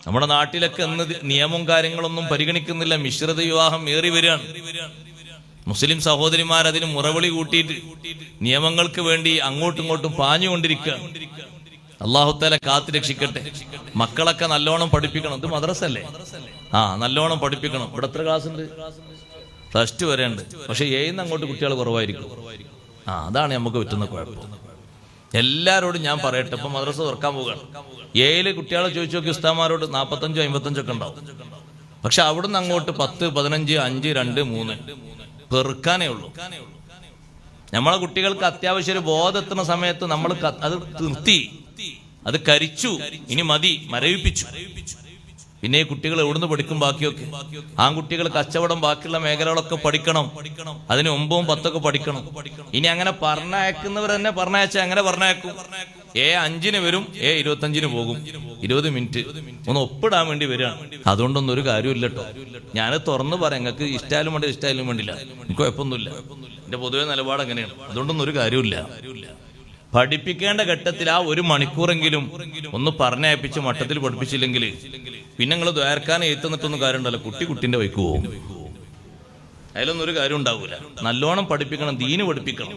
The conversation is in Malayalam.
നമ്മുടെ നാട്ടിലൊക്കെ ഇന്ന് നിയമവും കാര്യങ്ങളൊന്നും പരിഗണിക്കുന്നില്ല. മിശ്രിത വിവാഹം ഏറി വരികയാണ്. മുസ്ലിം സഹോദരിമാർ അതിന് മുറവിളി കൂട്ടിയിട്ട് നിയമങ്ങൾക്ക് വേണ്ടി അങ്ങോട്ടും ഇങ്ങോട്ടും പാഞ്ഞുകൊണ്ടിരിക്കുക. അല്ലാഹു തആല കാത്തു രക്ഷിക്കട്ടെ. മക്കളൊക്കെ നല്ലോണം പഠിപ്പിക്കണം. ഇത് മദ്രസല്ലേ? നല്ലോണം പഠിപ്പിക്കണം. ഇവിടെ എത്ര ക്ലാസ് ഉണ്ട്? +2 വരെ ഉണ്ട്. പക്ഷെ ഏന്ന് അങ്ങോട്ട് കുട്ടികൾ കുറവായിരിക്കും. അതാണ് നമുക്ക് പറ്റുന്ന കുഴപ്പം. എല്ലാരോടും ഞാൻ പറയട്ടെ, ഇപ്പൊ മദ്രസ തുറക്കാൻ പോവുകയാണ്. 7 കുട്ടികളെ ചോദിച്ചു നോക്കി ഉസ്താദ്മാരോട് 45, 55 ഒക്കെ ഉണ്ടാവും. പക്ഷെ അവിടുന്ന് അങ്ങോട്ട് 10, 15, 5, 2, 3 പെറുക്കാനേ ഉള്ളൂ. നമ്മളെ കുട്ടികൾക്ക് അത്യാവശ്യം ഒരു ബോധെത്തുന്ന സമയത്ത് നമ്മൾ അത് നിർത്തി, അത് കരിച്ചു, ഇനി മതി, മരവിപ്പിച്ചു. പിന്നെ ഈ കുട്ടികൾ എവിടുന്ന് പഠിക്കും? ബാക്കിയൊക്കെ ആൺകുട്ടികൾ കച്ചവടം, ബാക്കിയുള്ള മേഖലകളൊക്കെ പഠിക്കണം. അതിന് 9, 10 ഒക്കെ പഠിക്കണം. ഇനി അങ്ങനെ പറഞ്ഞയക്കുന്നവർ തന്നെ പറഞ്ഞയച്ചാൽ അങ്ങനെ പറഞ്ഞയക്കും. 5-ന് വരും, 25-ന് പോകും. 20 മിനിറ്റ് ഒന്ന് ഒപ്പിടാൻ വേണ്ടി വരികയാണ്. അതുകൊണ്ടൊന്നും ഒരു കാര്യമില്ല കേട്ടോ. ഞാനത് തുറന്നു പറയാം. നിങ്ങൾക്ക് ഇഷ്ടായാലും വേണ്ടി ഇഷ്ടായാലും വേണ്ടില്ല, എനിക്ക് കുഴപ്പമൊന്നുമില്ല. എന്റെ പൊതുവെ നിലപാട് അങ്ങനെയാണ്. അതുകൊണ്ടൊന്നും ഒരു കാര്യമില്ല. പഠിപ്പിക്കേണ്ട ഘട്ടത്തിൽ ആ 1 മണിക്കൂറെങ്കിലും ഒന്ന് പറഞ്ഞയപ്പിച്ച് മട്ടത്തിൽ പഠിപ്പിച്ചില്ലെങ്കിൽ പിന്നെ നിങ്ങൾ ദ്വാരക്കാൻ എഴുത്തുന്നിട്ടൊന്നും കാര്യം ഉണ്ടല്ലോ. കുട്ടിന്റെ വൈക്ക് പോകും. അതിലൊന്നും ഒരു കാര്യം ഉണ്ടാവൂല. നല്ലോണം പഠിപ്പിക്കണം, ദീന് പഠിപ്പിക്കണം.